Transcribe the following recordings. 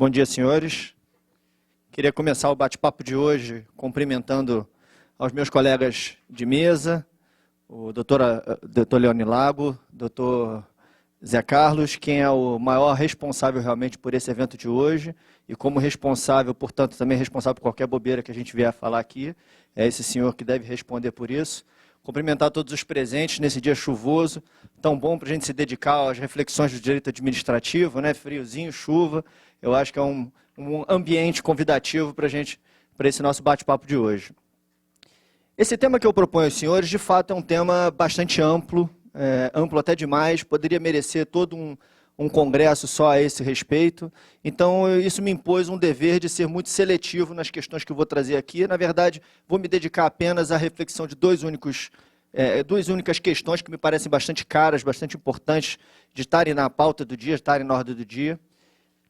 Bom dia, senhores. Queria começar o bate-papo de hoje cumprimentando aos meus colegas de mesa, o doutor Leone Lago, doutor Zé Carlos, quem é o maior responsável realmente por esse evento de hoje, e como responsável, portanto, também responsável por qualquer bobeira que a gente vier a falar aqui, é esse senhor que deve responder por isso. Cumprimentar todos os presentes nesse dia chuvoso, tão bom para a gente se dedicar às reflexões do direito administrativo, né? Friozinho, chuva, eu acho que é um ambiente convidativo para esse nosso bate-papo de hoje. Esse tema que eu proponho aos senhores, de fato, é um tema bastante amplo, amplo até demais, poderia merecer todo um congresso só a esse respeito. Então, isso me impôs um dever de ser muito seletivo nas questões que eu vou trazer aqui. Na verdade, vou me dedicar apenas à reflexão de duas únicas questões que me parecem bastante caras, bastante importantes, de estarem na pauta do dia, de estarem na ordem do dia.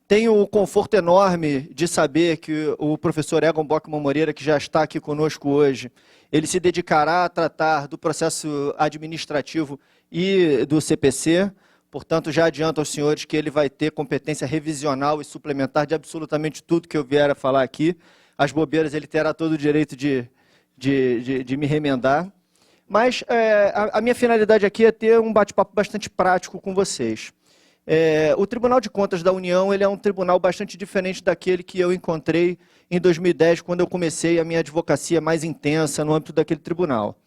Tenho o conforto enorme de saber que o professor Egon Bockmann Moreira, que já está aqui conosco hoje, ele se dedicará a tratar do processo administrativo e do CPC. Portanto, já adianto aos senhores que ele vai ter competência revisional e suplementar de absolutamente tudo que eu vier a falar aqui. As bobeiras ele terá todo o direito de me remendar. Mas a minha finalidade aqui é ter um bate-papo bastante prático com vocês. O Tribunal de Contas da União ele é um tribunal bastante diferente daquele que eu encontrei em 2010, quando eu comecei a minha advocacia mais intensa no âmbito daquele tribunal.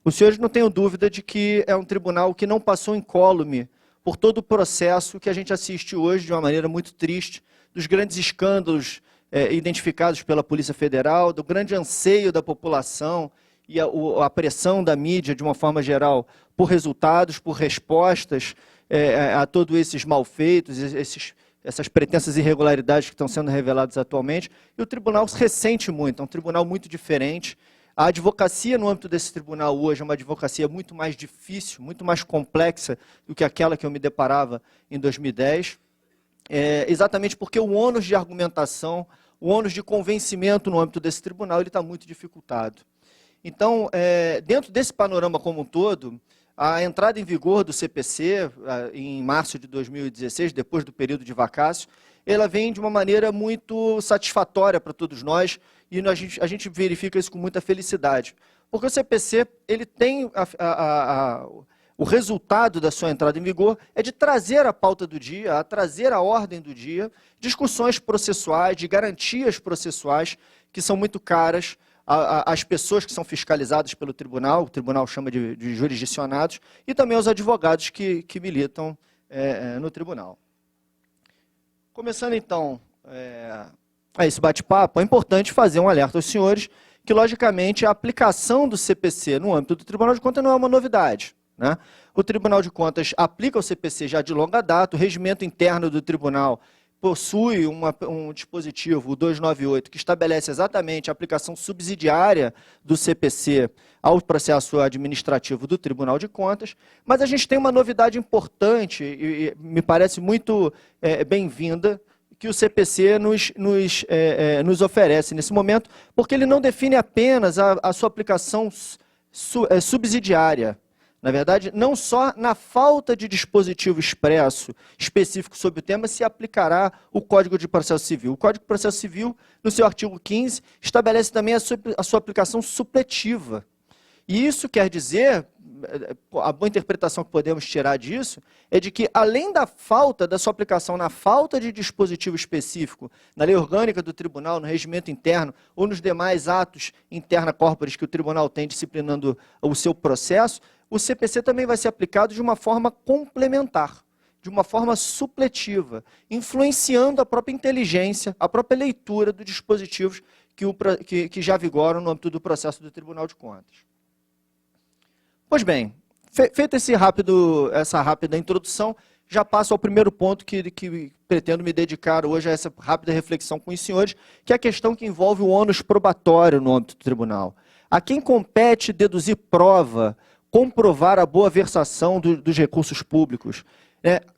Os senhores não tenham dúvida de que é um tribunal que não passou incólume por todo o processo que a gente assiste hoje de uma maneira muito triste, dos grandes escândalos identificados pela Polícia Federal, do grande anseio da população e a pressão da mídia, de uma forma geral, por resultados, por respostas a todos esses malfeitos, essas pretensas irregularidades que estão sendo reveladas atualmente. E o tribunal se ressente muito, é um tribunal muito diferente. A advocacia no âmbito desse tribunal hoje é uma advocacia muito mais difícil, muito mais complexa do que aquela que eu me deparava em 2010, exatamente porque o ônus de argumentação, o ônus de convencimento no âmbito desse tribunal, ele está muito dificultado. Então, dentro desse panorama como um todo, a entrada em vigor do CPC, em março de 2016, depois do período de vacácio, ela vem de uma maneira muito satisfatória para todos nós, e a gente verifica isso com muita felicidade. Porque o CPC ele tem o resultado da sua entrada em vigor é de trazer a pauta do dia, a trazer a ordem do dia, discussões processuais, de garantias processuais, que são muito caras às pessoas que são fiscalizadas pelo tribunal, o tribunal chama de jurisdicionados, e também aos advogados que militam no tribunal. Começando, então, a esse bate-papo, é importante fazer um alerta aos senhores que, logicamente, a aplicação do CPC no âmbito do Tribunal de Contas não é uma novidade, né? O Tribunal de Contas aplica o CPC já de longa data, o regimento interno do tribunal possui um dispositivo, o 298, que estabelece exatamente a aplicação subsidiária do CPC ao processo administrativo do Tribunal de Contas, mas a gente tem uma novidade importante e me parece muito bem-vinda, que o CPC nos oferece nesse momento, porque ele não define apenas a sua aplicação subsidiária. Na verdade, não só na falta de dispositivo expresso específico sobre o tema se aplicará o Código de Processo Civil. O Código de Processo Civil, no seu artigo 15, estabelece também a sua aplicação supletiva. E isso quer dizer, a boa interpretação que podemos tirar disso, é de que, além da falta da sua aplicação, na falta de dispositivo específico, na lei orgânica do tribunal, no regimento interno, ou nos demais atos interna corporis que o tribunal tem disciplinando o seu processo, o CPC também vai ser aplicado de uma forma complementar, de uma forma supletiva, influenciando a própria inteligência, a própria leitura dos dispositivos que já vigoram no âmbito do processo do Tribunal de Contas. Pois bem, feita essa rápida introdução, já passo ao primeiro ponto que pretendo me dedicar hoje a essa rápida reflexão com os senhores, que é a questão que envolve o ônus probatório no âmbito do tribunal. A quem compete deduzir prova, comprovar a boa versação dos recursos públicos.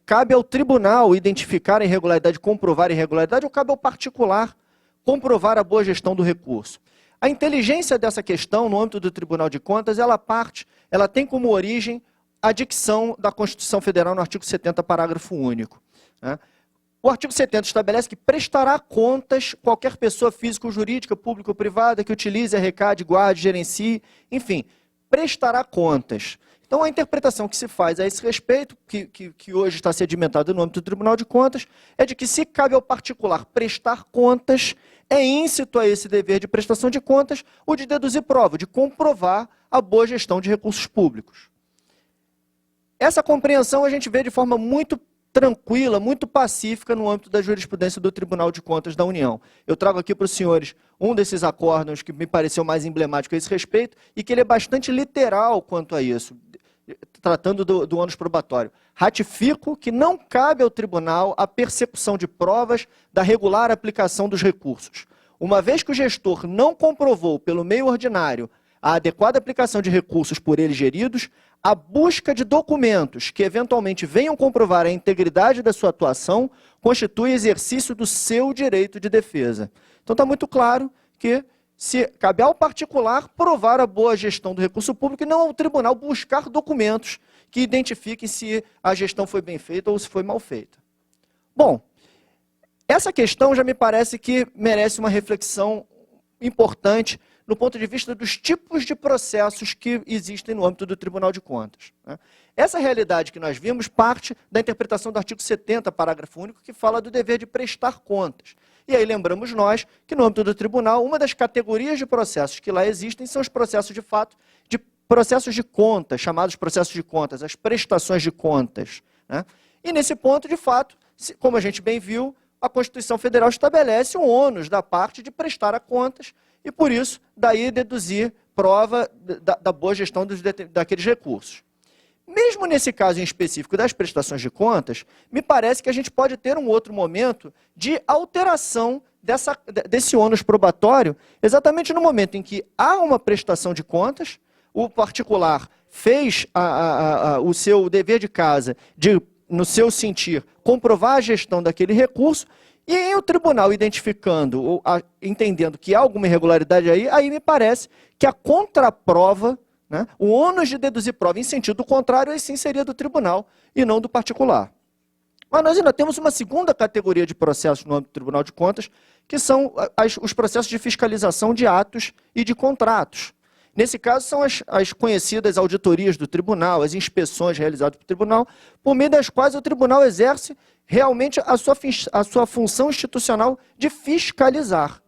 Cabe ao tribunal identificar a irregularidade, comprovar a irregularidade, ou cabe ao particular comprovar a boa gestão do recurso? A inteligência dessa questão, no âmbito do Tribunal de Contas, ela tem como origem a dicção da Constituição Federal no artigo 70, parágrafo único, né? o artigo 70 estabelece que prestará contas qualquer pessoa física ou jurídica, pública ou privada, que utilize, arrecade, guarde, gerencie, enfim, prestará contas. Então, a interpretação que se faz a esse respeito, que hoje está sedimentada no âmbito do Tribunal de Contas, é de que se cabe ao particular prestar contas, é íncito a esse dever de prestação de contas o de deduzir prova, de comprovar a boa gestão de recursos públicos. Essa compreensão a gente vê de forma muito tranquila, muito pacífica no âmbito da jurisprudência do Tribunal de Contas da União. Eu trago aqui para os senhores um desses acórdãos que me pareceu mais emblemático a esse respeito e que ele é bastante literal quanto a isso, tratando do ônus probatório. Ratifico que não cabe ao tribunal a persecução de provas da regular aplicação dos recursos. Uma vez que o gestor não comprovou pelo meio ordinário a adequada aplicação de recursos por ele geridos, a busca de documentos que eventualmente venham comprovar a integridade da sua atuação constitui exercício do seu direito de defesa. Então está muito claro que se cabe ao particular provar a boa gestão do recurso público e não ao tribunal buscar documentos que identifiquem se a gestão foi bem feita ou se foi mal feita. Bom, essa questão já me parece que merece uma reflexão importante no ponto de vista dos tipos de processos que existem no âmbito do Tribunal de Contas. Essa realidade que nós vimos parte da interpretação do artigo 70, parágrafo único, que fala do dever de prestar contas. E aí lembramos nós que no âmbito do tribunal, uma das categorias de processos que lá existem são os processos de fato, de processos de contas, chamados processos de contas, as prestações de contas. E nesse ponto, de fato, como a gente bem viu, a Constituição Federal estabelece um ônus da parte de prestar a contas e, por isso, daí deduzir prova da boa gestão daqueles recursos. Mesmo nesse caso em específico das prestações de contas, me parece que a gente pode ter um outro momento de alteração desse ônus probatório, exatamente no momento em que há uma prestação de contas, o particular fez o seu dever de casa de, no seu sentir, comprovar a gestão daquele recurso, e em o tribunal identificando, ou entendendo que há alguma irregularidade aí me parece que a contraprova, o ônus de deduzir prova em sentido contrário, aí sim seria do tribunal e não do particular. Mas nós ainda temos uma segunda categoria de processos no âmbito do Tribunal de Contas, que são os processos de fiscalização de atos e de contratos. Nesse caso, são as conhecidas auditorias do tribunal, as inspeções realizadas pelo tribunal, por meio das quais o tribunal exerce realmente a sua função institucional de fiscalizar,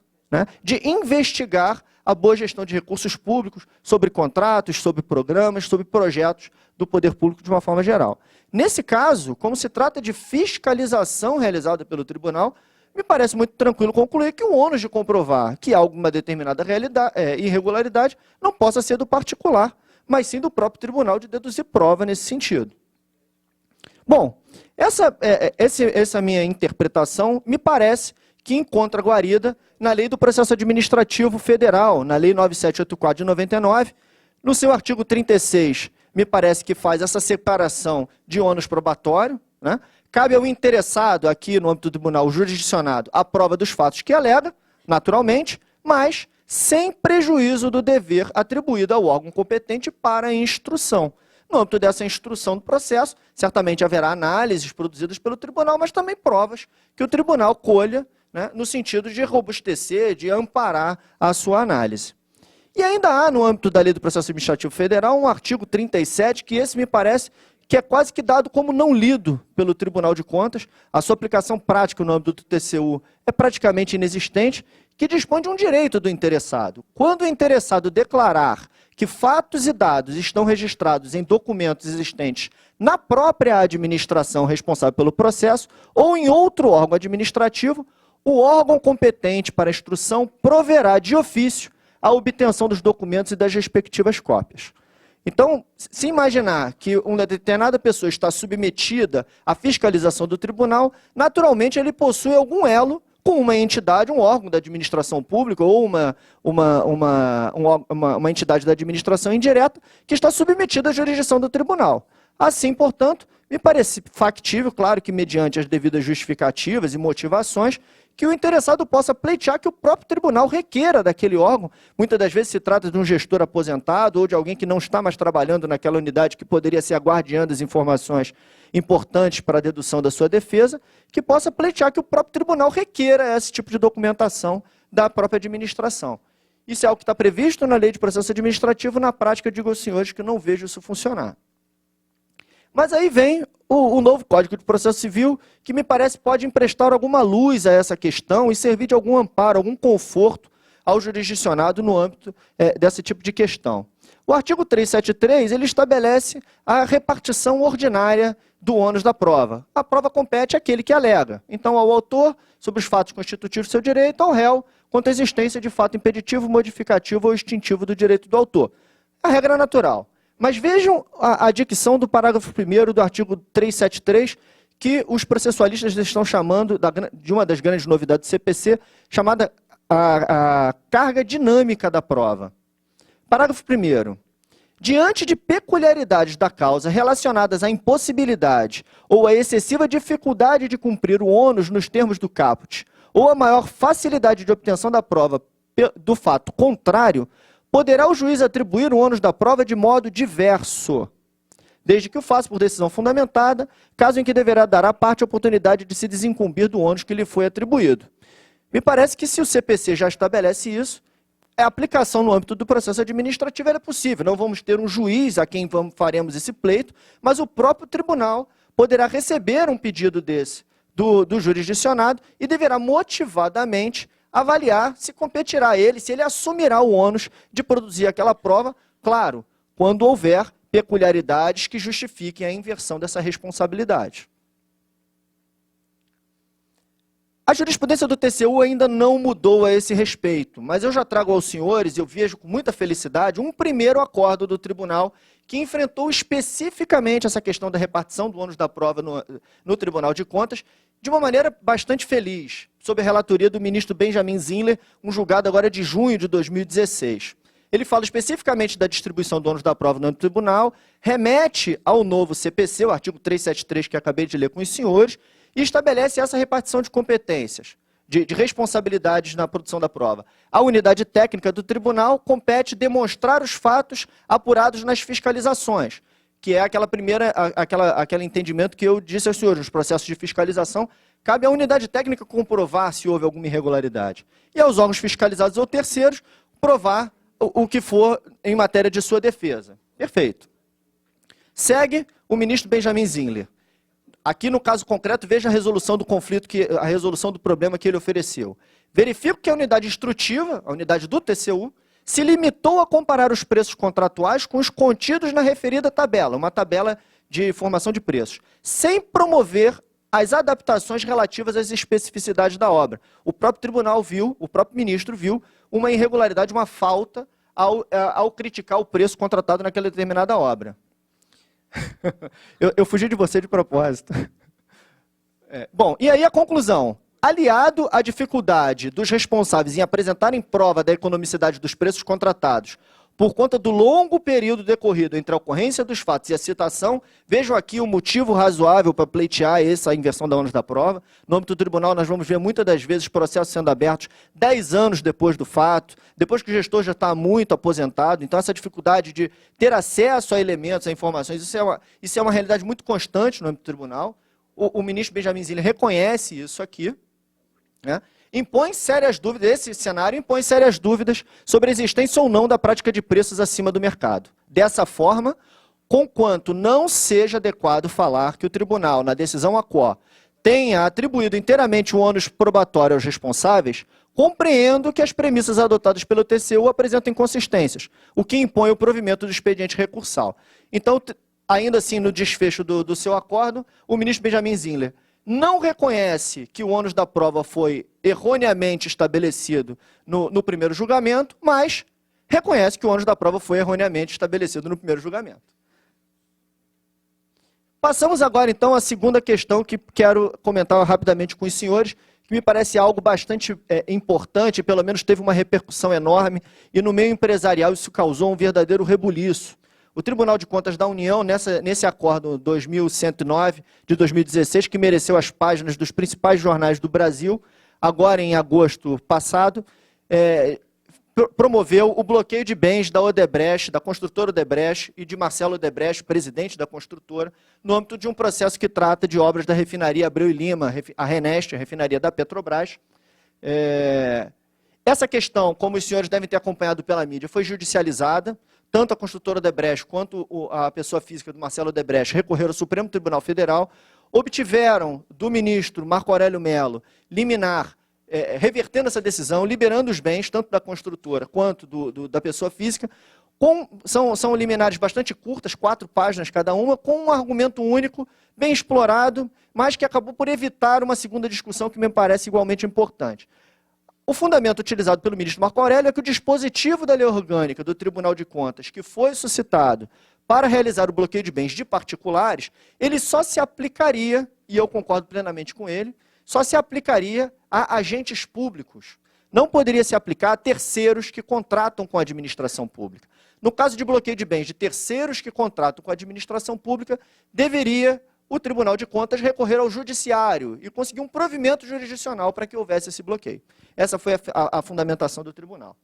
de investigar a boa gestão de recursos públicos, sobre contratos, sobre programas, sobre projetos do poder público de uma forma geral. Nesse caso, como se trata de fiscalização realizada pelo tribunal, me parece muito tranquilo concluir que o ônus de comprovar que há alguma determinada irregularidade não possa ser do particular, mas sim do próprio tribunal de deduzir prova nesse sentido. Bom, essa minha interpretação me parece que encontra guarida na Lei do Processo Administrativo Federal, na Lei 9784 de 99, no seu artigo 36, me parece que faz essa separação de ônus probatório, Cabe ao interessado, aqui no âmbito do tribunal jurisdicionado, a prova dos fatos que alega, naturalmente, mas sem prejuízo do dever atribuído ao órgão competente para a instrução. No âmbito dessa instrução do processo, certamente haverá análises produzidas pelo tribunal, mas também provas que o tribunal colha, no sentido de robustecer, de amparar a sua análise. E ainda há, no âmbito da Lei do Processo Administrativo Federal, um artigo 37, que esse me parece que é quase que dado como não lido pelo Tribunal de Contas, a sua aplicação prática no âmbito do TCU é praticamente inexistente, que dispõe de um direito do interessado. Quando o interessado declarar que fatos e dados estão registrados em documentos existentes na própria administração responsável pelo processo ou em outro órgão administrativo, o órgão competente para a instrução proverá de ofício a obtenção dos documentos e das respectivas cópias. Então, se imaginar que uma determinada pessoa está submetida à fiscalização do tribunal, naturalmente ele possui algum elo com uma entidade, um órgão da administração pública ou uma entidade da administração indireta que está submetida à jurisdição do tribunal. Assim, portanto, me parece factível, claro que mediante as devidas justificativas e motivações, que o interessado possa pleitear que o próprio tribunal requeira daquele órgão. Muitas das vezes se trata de um gestor aposentado ou de alguém que não está mais trabalhando naquela unidade, que poderia ser a guardiã das informações importantes para a dedução da sua defesa, que possa pleitear que o próprio tribunal requeira esse tipo de documentação da própria administração. Isso é algo que está previsto na Lei de Processo Administrativo. Na prática, digo aos senhores que não vejo isso funcionar. Mas aí vem o novo Código de Processo Civil, que me parece pode emprestar alguma luz a essa questão e servir de algum amparo, algum conforto ao jurisdicionado no âmbito desse tipo de questão. O artigo 373, ele estabelece a repartição ordinária do ônus da prova. A prova compete àquele que alega. Então, ao autor, sobre os fatos constitutivos do seu direito, ao réu, quanto à existência de fato impeditivo, modificativo ou extintivo do direito do autor. A regra natural. Mas vejam a dicção do parágrafo 1º do artigo 373, que os processualistas estão chamando de uma das grandes novidades do CPC, chamada a carga dinâmica da prova. Parágrafo 1º. Diante de peculiaridades da causa relacionadas à impossibilidade ou à excessiva dificuldade de cumprir o ônus nos termos do caput, ou a maior facilidade de obtenção da prova do fato contrário, poderá o juiz atribuir o ônus da prova de modo diverso, desde que o faça por decisão fundamentada, caso em que deverá dar à parte a oportunidade de se desincumbir do ônus que lhe foi atribuído. Me parece que se o CPC já estabelece isso, a aplicação no âmbito do processo administrativo é possível. Não vamos ter um juiz a quem faremos esse pleito, mas o próprio tribunal poderá receber um pedido desse do jurisdicionado e deverá motivadamente avaliar se competirá a ele, se ele assumirá o ônus de produzir aquela prova, claro, quando houver peculiaridades que justifiquem a inversão dessa responsabilidade. A jurisprudência do TCU ainda não mudou a esse respeito, mas eu já trago aos senhores, eu vejo com muita felicidade, um primeiro acordo do tribunal que enfrentou especificamente essa questão da repartição do ônus da prova no Tribunal de Contas, de uma maneira bastante feliz, sob a relatoria do ministro Benjamin Zinler, um julgado agora de junho de 2016. Ele fala especificamente da distribuição do ônus da prova no tribunal, remete ao novo CPC, o artigo 373 que acabei de ler com os senhores, e estabelece essa repartição de competências, de responsabilidades na produção da prova. A unidade técnica do tribunal compete demonstrar os fatos apurados nas fiscalizações, que é aquele entendimento que eu disse aos senhores, nos processos de fiscalização, cabe à unidade técnica comprovar se houve alguma irregularidade. E aos órgãos fiscalizados ou terceiros, provar o que for em matéria de sua defesa. Perfeito. Segue o ministro Benjamin Zinler. Aqui, no caso concreto, veja a resolução do conflito, a resolução do problema que ele ofereceu. Verifico que a unidade instrutiva, a unidade do TCU, se limitou a comparar os preços contratuais com os contidos na referida tabela, uma tabela de formação de preços, sem promover as adaptações relativas às especificidades da obra. O próprio tribunal viu, o próprio ministro viu uma irregularidade, uma falta ao criticar o preço contratado naquela determinada obra. Eu fugi de você de propósito. Bom, e aí a conclusão. Aliado à dificuldade dos responsáveis em apresentarem prova da economicidade dos preços contratados, por conta do longo período decorrido entre a ocorrência dos fatos e a citação, vejam aqui o motivo razoável para pleitear essa inversão da ônus da prova. No âmbito do tribunal, nós vamos ver muitas das vezes processos sendo abertos 10 anos depois do fato, depois que o gestor já está muito aposentado. Então, essa dificuldade de ter acesso a elementos, a informações, isso é uma realidade muito constante no âmbito do tribunal. O ministro Benjamin Zinler reconhece isso aqui, né? Impõe sérias dúvidas, esse cenário impõe sérias dúvidas sobre a existência ou não da prática de preços acima do mercado. Dessa forma, conquanto não seja adequado falar que o tribunal, na decisão a qual tenha atribuído inteiramente o ônus probatório aos responsáveis, compreendo que as premissas adotadas pelo TCU apresentam inconsistências, o que impõe o provimento do expediente recursal. Então, ainda assim, no desfecho do seu acordo, o ministro Benjamin Zinler não reconhece que o ônus da prova foi erroneamente estabelecido no primeiro julgamento, mas reconhece que o ônus da prova foi erroneamente estabelecido no primeiro julgamento. Passamos agora, então, à segunda questão que quero comentar rapidamente com os senhores, que me parece algo bastante importante, pelo menos teve uma repercussão enorme, e no meio empresarial isso causou um verdadeiro rebuliço. O Tribunal de Contas da União, nesse acordo 2109 de 2016, que mereceu as páginas dos principais jornais do Brasil, agora em agosto passado, promoveu o bloqueio de bens da Odebrecht, da construtora Odebrecht e de Marcelo Odebrecht, presidente da construtora, no âmbito de um processo que trata de obras da refinaria Abreu e Lima, a Renest, a refinaria da Petrobras. Essa questão, como os senhores devem ter acompanhado pela mídia, foi judicializada. Tanto a construtora Odebrecht quanto a pessoa física do Marcelo Odebrecht recorreram ao Supremo Tribunal Federal, obtiveram do ministro Marco Aurélio Mello liminar, revertendo essa decisão, liberando os bens, tanto da construtora quanto da pessoa física. São liminares bastante curtas, 4 páginas cada uma, com um argumento único, bem explorado, mas que acabou por evitar uma segunda discussão que me parece igualmente importante. O fundamento utilizado pelo ministro Marco Aurélio é que o dispositivo da lei orgânica do Tribunal de Contas, que foi suscitado para realizar o bloqueio de bens de particulares, ele só se aplicaria, e eu concordo plenamente com ele, só se aplicaria a agentes públicos. Não poderia se aplicar a terceiros que contratam com a administração pública. No caso de bloqueio de bens de terceiros que contratam com a administração pública, deveria o Tribunal de Contas recorrer ao judiciário e conseguir um provimento jurisdicional para que houvesse esse bloqueio. Essa foi a fundamentação do tribunal.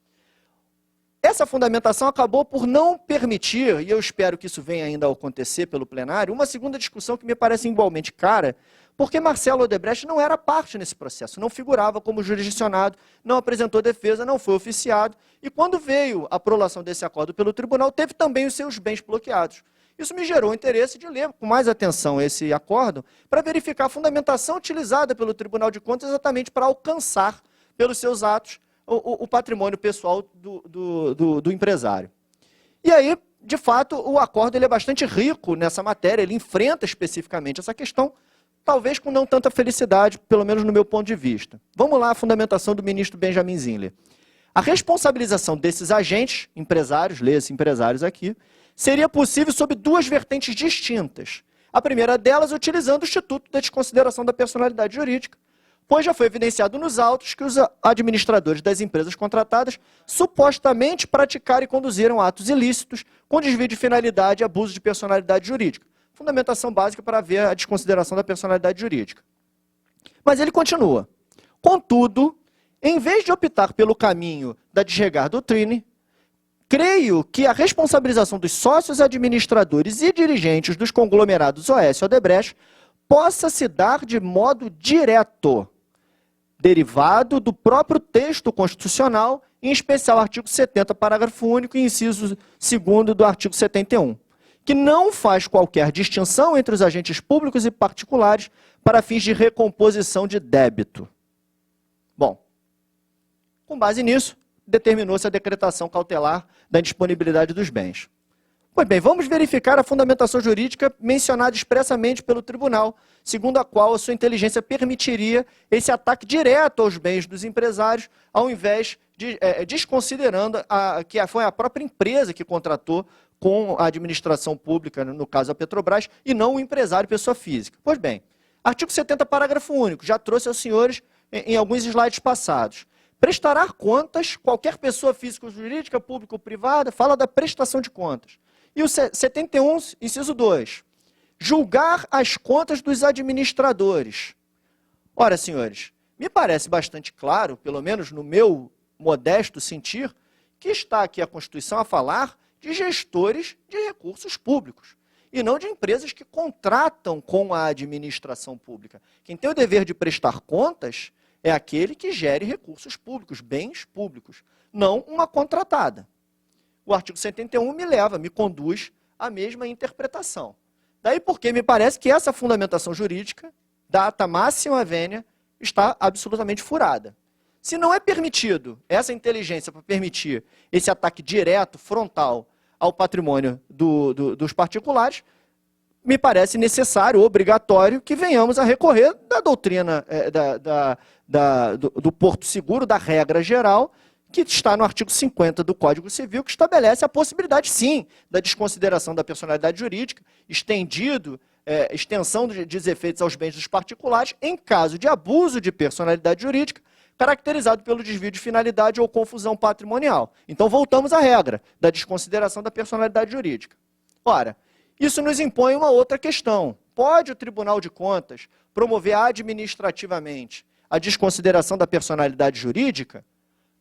Essa fundamentação acabou por não permitir, e eu espero que isso venha ainda a acontecer pelo plenário, uma segunda discussão que me parece igualmente cara, porque Marcelo Odebrecht não era parte nesse processo, não figurava como jurisdicionado, não apresentou defesa, não foi oficiado, e quando veio a prolação desse acordo pelo tribunal, teve também os seus bens bloqueados. Isso me gerou o interesse de ler com mais atenção esse acordo para verificar a fundamentação utilizada pelo Tribunal de Contas exatamente para alcançar, pelos seus atos, o patrimônio pessoal do empresário. E aí, de fato, o acordo ele é bastante rico nessa matéria, ele enfrenta especificamente essa questão, talvez com não tanta felicidade, pelo menos no meu ponto de vista. Vamos lá, a fundamentação do ministro Benjamin Zinler. A responsabilização desses agentes, empresários, leia-se empresários aqui, seria possível sob 2 vertentes distintas. A primeira delas, utilizando o Instituto da Desconsideração da Personalidade Jurídica, pois já foi evidenciado nos autos que os administradores das empresas contratadas supostamente praticaram e conduziram atos ilícitos com desvio de finalidade e abuso de personalidade jurídica. Fundamentação básica para ver a desconsideração da personalidade jurídica. Mas ele continua. Contudo, em vez de optar pelo caminho da desregar doutrine, creio que a responsabilização dos sócios administradores e dirigentes dos conglomerados OS e Odebrecht possa se dar de modo direto, derivado do próprio texto constitucional, em especial artigo 70, parágrafo único e inciso 2º do artigo 71, que não faz qualquer distinção entre os agentes públicos e particulares para fins de recomposição de débito. Bom, com base nisso, determinou-se a decretação cautelar da indisponibilidade dos bens. Pois bem, vamos verificar a fundamentação jurídica mencionada expressamente pelo tribunal, segundo a qual a sua inteligência permitiria esse ataque direto aos bens dos empresários, ao invés de desconsiderando que foi a própria empresa que contratou com a administração pública, no caso a Petrobras, e não o empresário pessoa física. Pois bem, artigo 70, parágrafo único, já trouxe aos senhores em alguns slides passados. Prestará contas, qualquer pessoa física ou jurídica, pública ou privada, fala da prestação de contas. E o 71, inciso 2, julgar as contas dos administradores. Ora, senhores, me parece bastante claro, pelo menos no meu modesto sentir, que está aqui a Constituição a falar de gestores de recursos públicos, e não de empresas que contratam com a administração pública. Quem tem o dever de prestar contas é aquele que gere recursos públicos, bens públicos, não uma contratada. O artigo 71 me conduz à mesma interpretação. Daí porque me parece que essa fundamentação jurídica, data máxima vênia, está absolutamente furada. Se não é permitido essa inteligência para permitir esse ataque direto, frontal, ao patrimônio dos particulares, me parece necessário, obrigatório, que venhamos a recorrer da doutrina do Porto Seguro, da regra geral, que está no artigo 50 do Código Civil, que estabelece a possibilidade, sim, da desconsideração da personalidade jurídica, extensão dos efeitos aos bens dos particulares, em caso de abuso de personalidade jurídica, caracterizado pelo desvio de finalidade ou confusão patrimonial. Então, voltamos à regra da desconsideração da personalidade jurídica. Ora, isso nos impõe uma outra questão. Pode o Tribunal de Contas promover administrativamente a desconsideração da personalidade jurídica,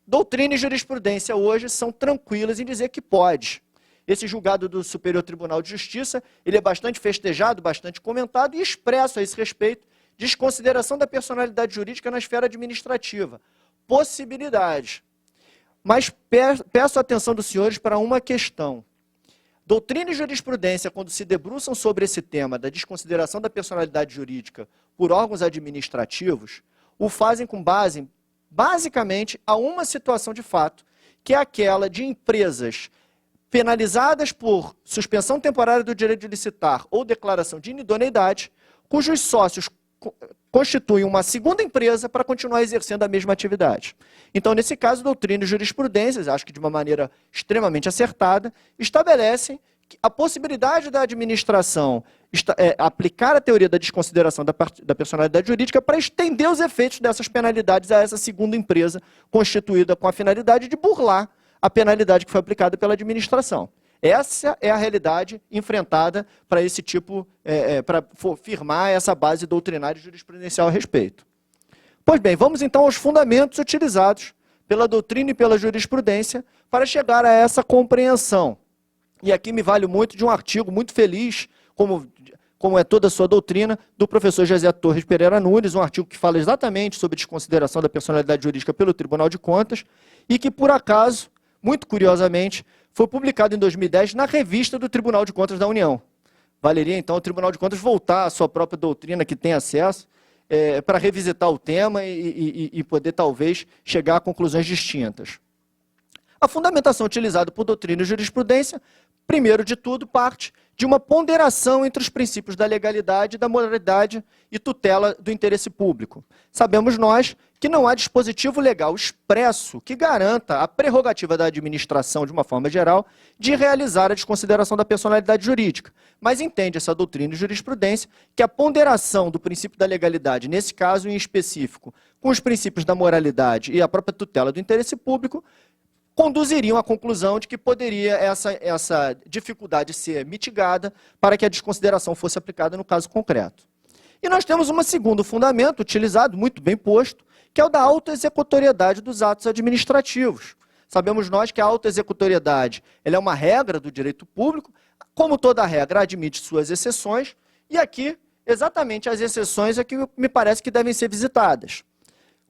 doutrina e jurisprudência hoje são tranquilas em dizer que pode. Esse julgado do Superior Tribunal de Justiça, ele é bastante festejado, bastante comentado e expresso a esse respeito, desconsideração da personalidade jurídica na esfera administrativa. Possibilidade. Mas peço a atenção dos senhores para uma questão. Doutrina e jurisprudência, quando se debruçam sobre esse tema da desconsideração da personalidade jurídica por órgãos administrativos, o fazem com base, basicamente, a uma situação de fato, que é aquela de empresas penalizadas por suspensão temporária do direito de licitar ou declaração de inidoneidade, cujos sócios constituem uma segunda empresa para continuar exercendo a mesma atividade. Então, nesse caso, doutrina e jurisprudência, acho que de uma maneira extremamente acertada, estabelecem a possibilidade da administração aplicar a teoria da desconsideração da personalidade jurídica para estender os efeitos dessas penalidades a essa segunda empresa constituída com a finalidade de burlar a penalidade que foi aplicada pela administração. Essa é a realidade enfrentada para esse tipo, para firmar essa base doutrinária e jurisprudencial a respeito. Pois bem, vamos então aos fundamentos utilizados pela doutrina e pela jurisprudência para chegar a essa compreensão. E aqui me vale muito de um artigo muito feliz, como é toda a sua doutrina, do professor José Torres Pereira Nunes, um artigo que fala exatamente sobre desconsideração da personalidade jurídica pelo Tribunal de Contas, e que, por acaso, muito curiosamente, foi publicado em 2010 na revista do Tribunal de Contas da União. Valeria, então, o Tribunal de Contas voltar à sua própria doutrina, que tem acesso, para revisitar o tema e poder, talvez, chegar a conclusões distintas. A fundamentação utilizada por doutrina e jurisprudência, primeiro de tudo, parte de uma ponderação entre os princípios da legalidade, da moralidade e tutela do interesse público. Sabemos nós que não há dispositivo legal expresso que garanta a prerrogativa da administração, de uma forma geral, de realizar a desconsideração da personalidade jurídica. Mas entende essa doutrina e jurisprudência que a ponderação do princípio da legalidade, nesse caso em específico, com os princípios da moralidade e a própria tutela do interesse público, conduziriam à conclusão de que poderia essa dificuldade ser mitigada para que a desconsideração fosse aplicada no caso concreto. E nós temos um segundo fundamento, utilizado, muito bem posto, que é o da autoexecutoriedade dos atos administrativos. Sabemos nós que a autoexecutoriedade ela é uma regra do direito público, como toda regra admite suas exceções, e aqui, exatamente as exceções é que me parece que devem ser visitadas.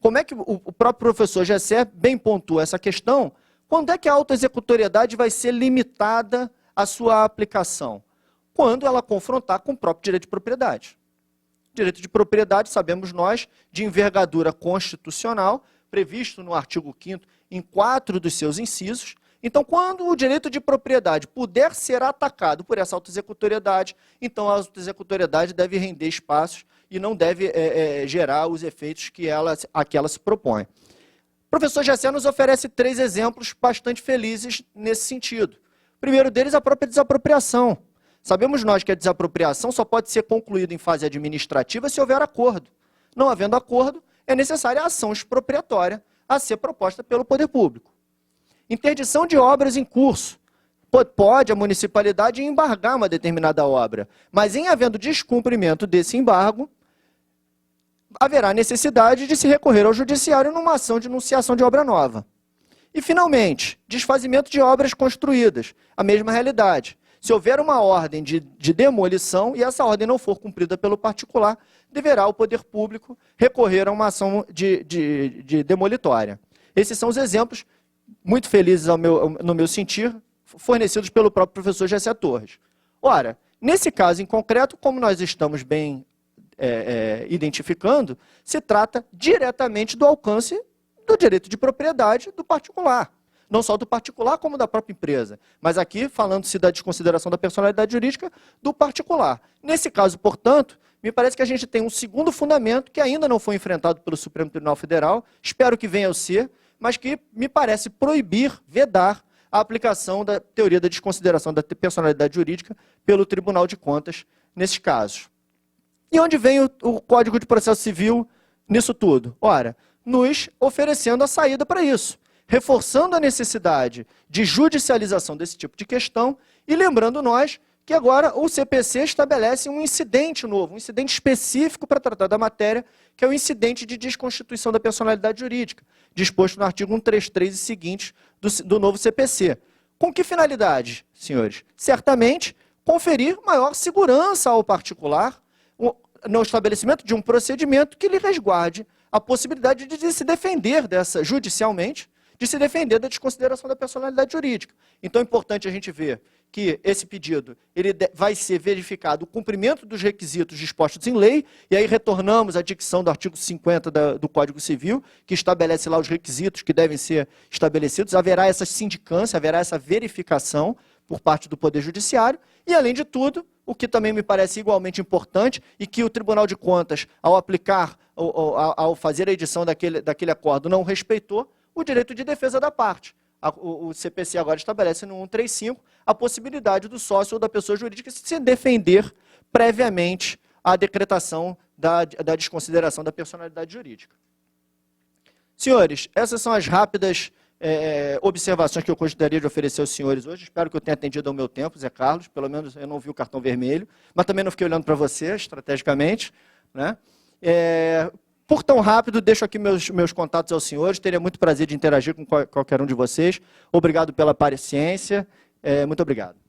Como é que o próprio professor Gessé bem pontua essa questão? Quando é que a autoexecutoriedade vai ser limitada à sua aplicação? Quando ela confrontar com o próprio direito de propriedade. Direito de propriedade, sabemos nós, de envergadura constitucional, previsto no artigo 5º em 4 dos seus incisos. Então, quando o direito de propriedade puder ser atacado por essa autoexecutoriedade, então a autoexecutoriedade deve render espaços e não deve gerar os efeitos a que ela se propõe. O professor Gessé nos oferece 3 exemplos bastante felizes nesse sentido. O primeiro deles é a própria desapropriação. Sabemos nós que a desapropriação só pode ser concluída em fase administrativa se houver acordo. Não havendo acordo, é necessária a ação expropriatória a ser proposta pelo poder público. Interdição de obras em curso. Pode a municipalidade embargar uma determinada obra, mas em havendo descumprimento desse embargo, haverá necessidade de se recorrer ao judiciário numa ação de enunciação de obra nova. E, finalmente, desfazimento de obras construídas. A mesma realidade. Se houver uma ordem de demolição e essa ordem não for cumprida pelo particular, deverá o poder público recorrer a uma ação de demolitória. Esses são os exemplos muito felizes no meu sentir, fornecidos pelo próprio professor Gessé Torres. Ora, nesse caso em concreto, como nós estamos bem identificando, se trata diretamente do alcance do direito de propriedade do particular. Não só do particular, como da própria empresa. Mas aqui, falando-se da desconsideração da personalidade jurídica do particular. Nesse caso, portanto, me parece que a gente tem um segundo fundamento que ainda não foi enfrentado pelo Supremo Tribunal Federal, espero que venha a ser, mas que me parece proibir, vedar, a aplicação da teoria da desconsideração da personalidade jurídica pelo Tribunal de Contas nesses casos. E onde vem o Código de Processo Civil nisso tudo? Ora, nos oferecendo a saída para isso, reforçando a necessidade de judicialização desse tipo de questão e lembrando nós que agora o CPC estabelece um incidente novo, um incidente específico para tratar da matéria, que é o incidente de desconstituição da personalidade jurídica, disposto no artigo 133 e seguintes do novo CPC. Com que finalidade, senhores? Certamente, conferir maior segurança ao particular no estabelecimento de um procedimento que lhe resguarde a possibilidade de se defender judicialmente, de se defender da desconsideração da personalidade jurídica. Então é importante a gente ver que esse pedido vai ser verificado o cumprimento dos requisitos dispostos em lei, e aí retornamos à dicção do artigo 50 do Código Civil, que estabelece lá os requisitos que devem ser estabelecidos, haverá essa sindicância, haverá essa verificação por parte do Poder Judiciário, e além de tudo, o que também me parece igualmente importante, e que o Tribunal de Contas, ao aplicar, ao fazer a edição daquele acordo, não respeitou, o direito de defesa da parte. O CPC agora estabelece no 135 a possibilidade do sócio ou da pessoa jurídica se defender previamente à decretação da desconsideração da personalidade jurídica. Senhores, essas são as rápidas observações que eu gostaria de oferecer aos senhores hoje. Espero que eu tenha atendido ao meu tempo, Zé Carlos. Pelo menos eu não vi o cartão vermelho, mas também não fiquei olhando para você, estrategicamente, né? Por tão rápido, deixo aqui meus contatos aos senhores. Teria muito prazer de interagir com qualquer um de vocês. Obrigado pela paciência. Muito obrigado.